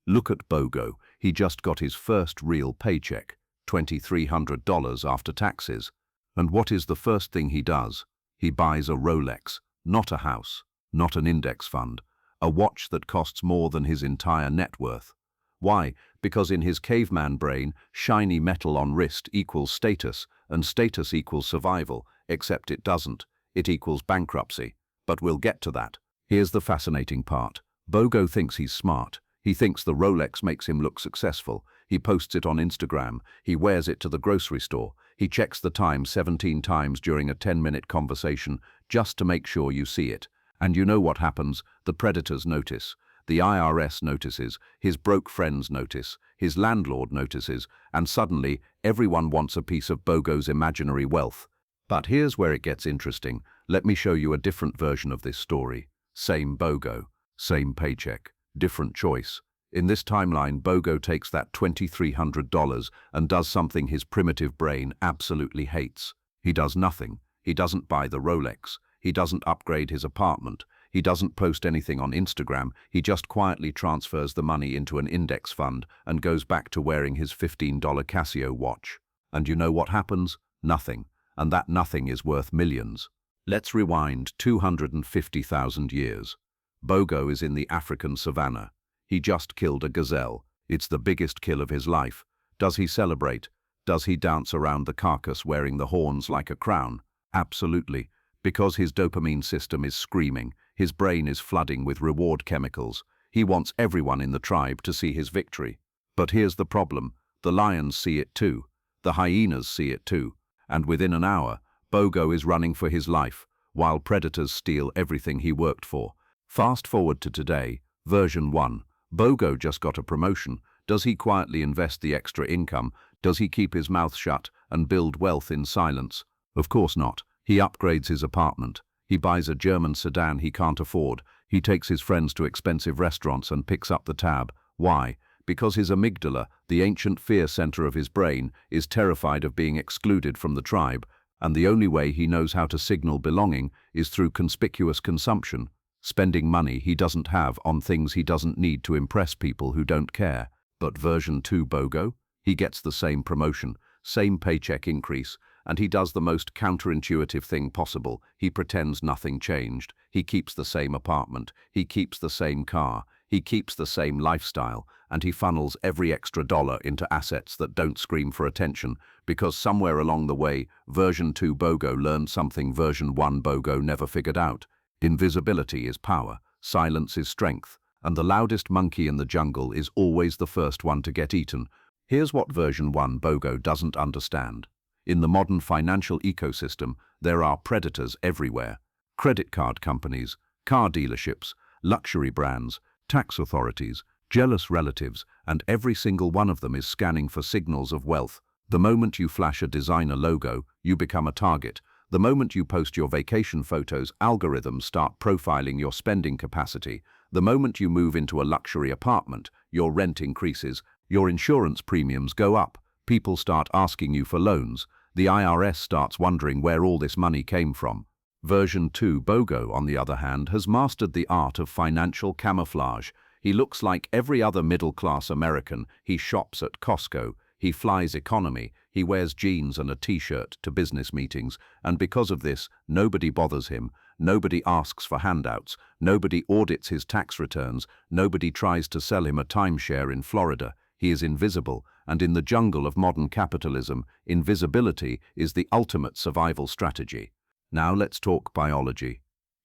Look at BOGO. He just got his first real paycheck, $2,300 after taxes. And what is the first thing he does? He buys a Rolex, not a house, not an index fund, a watch that costs more than his entire net worth. Why? Because in his caveman brain, shiny metal on wrist equals status, and status equals survival, except it doesn't. It equals bankruptcy. But we'll get to that. Here's the fascinating part. BOGO thinks he's smart. He thinks the Rolex makes him look successful. He posts it on Instagram. He wears it to the grocery store. He checks the time 17 times during a 10-minute conversation just to make sure you see it. And you know what happens? The predators notice. The IRS notices. His broke friends notice. His landlord notices. And suddenly, everyone wants a piece of BOGO's imaginary wealth. But here's where it gets interesting. Let me show you a different version of this story. Same BOGO, same paycheck, different choice. In this timeline, BOGO takes that $2,300 and does something his primitive brain absolutely hates. He does nothing. He doesn't buy the Rolex. He doesn't upgrade his apartment. He doesn't post anything on Instagram. He just quietly transfers the money into an index fund and goes back to wearing his $15 Casio watch. And you know what happens? Nothing. And that nothing is worth millions. Let's rewind 250,000 years. BOGO is in the African savannah. He just killed a gazelle. It's the biggest kill of his life. Does he celebrate? Does he dance around the carcass wearing the horns like a crown? Absolutely. Because his dopamine system is screaming. His brain is flooding with reward chemicals. He wants everyone in the tribe to see his victory. But here's the problem. The lions see it too. The hyenas see it too. And within an hour, BOGO is running for his life, while predators steal everything he worked for. Fast forward to today, version 1. BOGO just got a promotion. Does he quietly invest the extra income? Does he keep his mouth shut and build wealth in silence? Of course not. He upgrades his apartment. He buys a German sedan he can't afford. He takes his friends to expensive restaurants and picks up the tab. Why? Because his amygdala, the ancient fear center of his brain, is terrified of being excluded from the tribe, and the only way he knows how to signal belonging is through conspicuous consumption, spending money he doesn't have on things he doesn't need to impress people who don't care. But version 2 BOGO? He gets the same promotion, same paycheck increase, and he does the most counterintuitive thing possible. He pretends nothing changed. He keeps the same apartment. He keeps the same car. He keeps the same lifestyle, and he funnels every extra dollar into assets that don't scream for attention, because somewhere along the way, version 2 BOGO learned something version 1 BOGO never figured out. Invisibility is power, silence is strength, and the loudest monkey in the jungle is always the first one to get eaten. Here's what version 1 BOGO doesn't understand. In the modern financial ecosystem, there are predators everywhere. Credit card companies, car dealerships, luxury brands, tax authorities, jealous relatives, and every single one of them is scanning for signals of wealth. The moment you flash a designer logo, you become a target. The moment you post your vacation photos, algorithms start profiling your spending capacity. The moment you move into a luxury apartment, your rent increases, your insurance premiums go up. People start asking you for loans. The IRS starts wondering where all this money came from. Version 2 BOGO, on the other hand, has mastered the art of financial camouflage. He looks like every other middle-class American. He shops at Costco. He flies economy. He wears jeans and a t-shirt to business meetings. And because of this, nobody bothers him. Nobody asks for handouts. Nobody audits his tax returns. Nobody tries to sell him a timeshare in Florida. He is invisible, and in the jungle of modern capitalism, invisibility is the ultimate survival strategy. Now let's talk biology.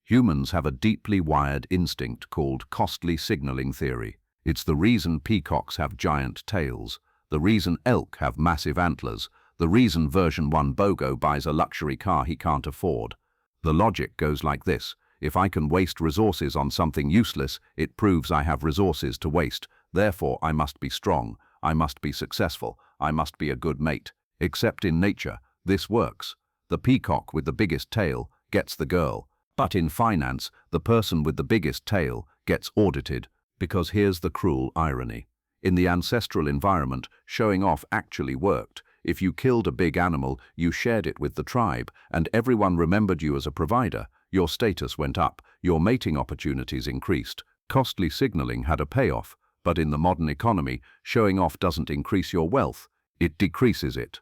Humans have a deeply wired instinct called costly signaling theory. It's the reason peacocks have giant tails, the reason elk have massive antlers, the reason version 1 BOGO buys a luxury car he can't afford. The logic goes like this. If I can waste resources on something useless, it proves I have resources to waste. Therefore, I must be strong, I must be successful, I must be a good mate. Except in nature, this works. The peacock with the biggest tail gets the girl. But in finance, the person with the biggest tail gets audited, because here's the cruel irony. In the ancestral environment, showing off actually worked. If you killed a big animal, you shared it with the tribe, and everyone remembered you as a provider. Your status went up, your mating opportunities increased. Costly signaling had a payoff. But in the modern economy, showing off doesn't increase your wealth, it decreases it.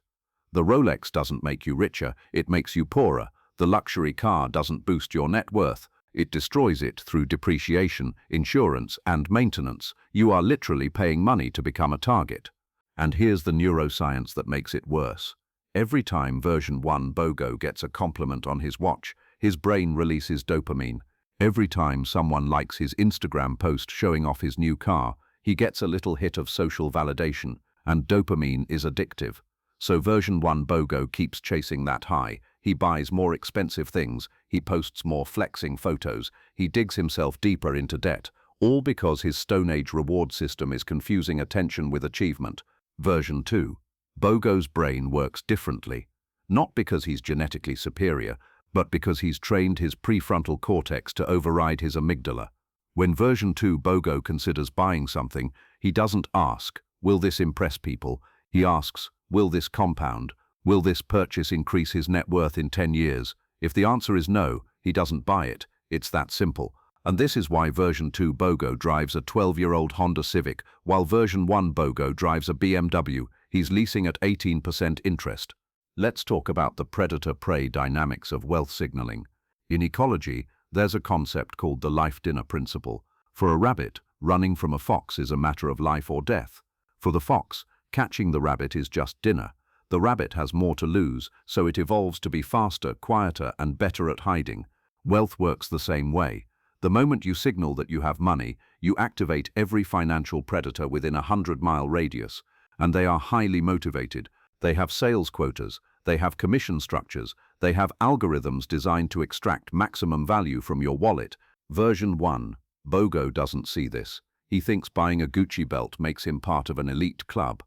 The Rolex doesn't make you richer, it makes you poorer. The luxury car doesn't boost your net worth, it destroys it through depreciation, insurance, and maintenance. You are literally paying money to become a target. And here's the neuroscience that makes it worse. Every time version 1 BOGO gets a compliment on his watch, his brain releases dopamine. Every time someone likes his Instagram post showing off his new car, he gets a little hit of social validation, and dopamine is addictive. So version 1 BOGO keeps chasing that high. He buys more expensive things, he posts more flexing photos, he digs himself deeper into debt, all because his Stone Age reward system is confusing attention with achievement. Version 2. BOGO's brain works differently, not because he's genetically superior, but because he's trained his prefrontal cortex to override his amygdala. When version 2 BOGO considers buying something, he doesn't ask, will this impress people? He asks, will this compound? Will this purchase increase his net worth in 10 years? If the answer is no, he doesn't buy it. It's that simple. And this is why version 2 BOGO drives a 12-year-old Honda Civic, while version 1 BOGO drives a BMW. He's leasing at 18% interest. Let's talk about the predator-prey dynamics of wealth signaling. In ecology, there's a concept called the life dinner principle. For a rabbit, running from a fox is a matter of life or death. For the fox, catching the rabbit is just dinner. The rabbit has more to lose, so it evolves to be faster, quieter, and better at hiding. Wealth works the same way. The moment you signal that you have money, you activate every financial predator within a 100-mile radius. And they are highly motivated. They have sales quotas, they have commission structures, they have algorithms designed to extract maximum value from your wallet. Version 1. BOGO doesn't see this. He thinks buying a Gucci belt makes him part of an elite club.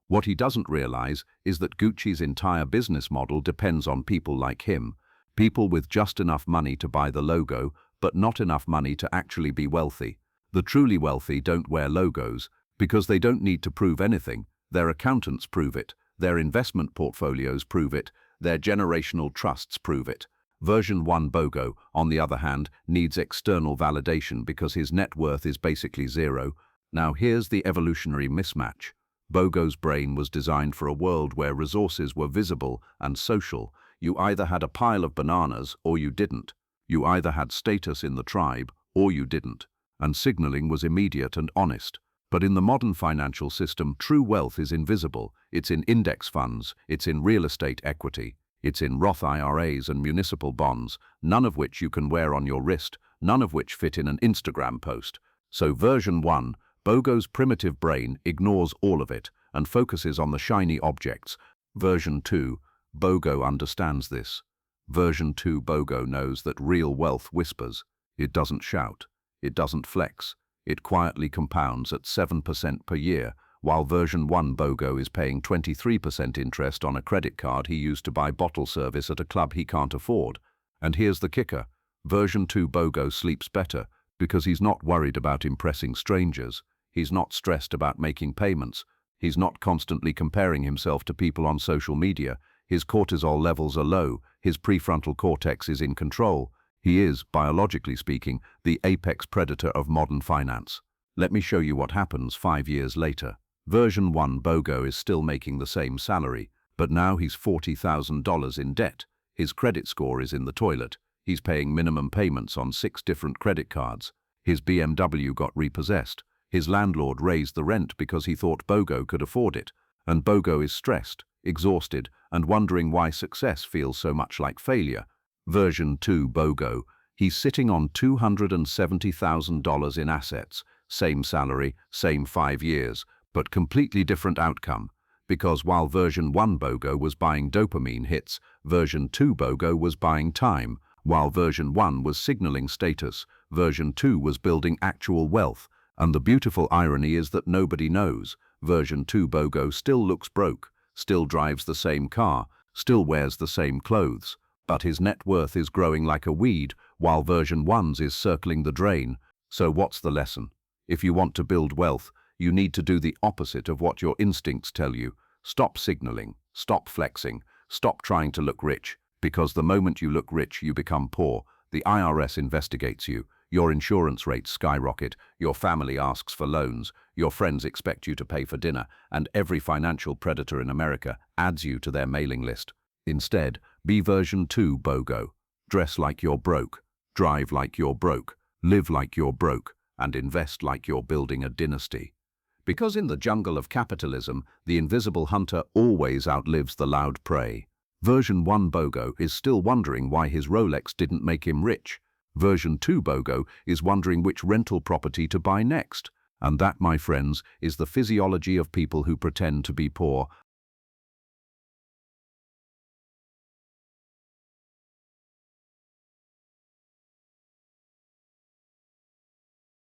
What he doesn't realize is that Gucci's entire business model depends on people like him. People with just enough money to buy the logo, but not enough money to actually be wealthy. The truly wealthy don't wear logos, because they don't need to prove anything. Their accountants prove it, their investment portfolios prove it, their generational trusts prove it. Version 1 BOGO, on the other hand, needs external validation because his net worth is basically zero. Now here's the evolutionary mismatch. BOGO's brain was designed for a world where resources were visible and social. You either had a pile of bananas or you didn't. You either had status in the tribe or you didn't. And signaling was immediate and honest. But in the modern financial system, true wealth is invisible. It's in index funds, it's in real estate equity, it's in Roth IRAs and municipal bonds, none of which you can wear on your wrist, none of which fit in an Instagram post. So version 1, BOGO's primitive brain ignores all of it and focuses on the shiny objects. Version 2, BOGO understands this. Version 2 BOGO knows that real wealth whispers. It doesn't shout. It doesn't flex. It quietly compounds at 7% per year, while version 1 BOGO is paying 23% interest on a credit card he used to buy bottle service at a club he can't afford. And here's the kicker. Version 2 BOGO sleeps better because he's not worried about impressing strangers. He's not stressed about making payments. He's not constantly comparing himself to people on social media. His cortisol levels are low. His prefrontal cortex is in control. He is, biologically speaking, the apex predator of modern finance. Let me show you what happens 5 years later. Version 1 BOGO is still making the same salary, but now he's $40,000 in debt. His credit score is in the toilet. He's paying minimum payments on 6 different credit cards. His BMW got repossessed. His landlord raised the rent because he thought BOGO could afford it. And BOGO is stressed, exhausted, and wondering why success feels so much like failure. Version 2 BOGO, he's sitting on $270,000 in assets, same salary, same 5 years, but completely different outcome. Because while version 1 BOGO was buying dopamine hits, version 2 BOGO was buying time. While version 1 was signaling status, version 2 was building actual wealth. And the beautiful irony is that nobody knows. Version 2 BOGO still looks broke, still drives the same car, still wears the same clothes. But his net worth is growing like a weed, while version 1's is circling the drain. So what's the lesson? If you want to build wealth, you need to do the opposite of what your instincts tell you. Stop signaling, stop flexing, stop trying to look rich, because the moment you look rich, you become poor. The IRS investigates you. Your insurance rates skyrocket, your family asks for loans, your friends expect you to pay for dinner, and every financial predator in America adds you to their mailing list. Instead, be version 2 BOGO. Dress like you're broke, drive like you're broke, live like you're broke, and invest like you're building a dynasty. Because in the jungle of capitalism, the invisible hunter always outlives the loud prey. Version 1 BOGO is still wondering why his Rolex didn't make him rich. Version 2 BOGO is wondering which rental property to buy next. And that, my friends, is the physiology of people who pretend to be poor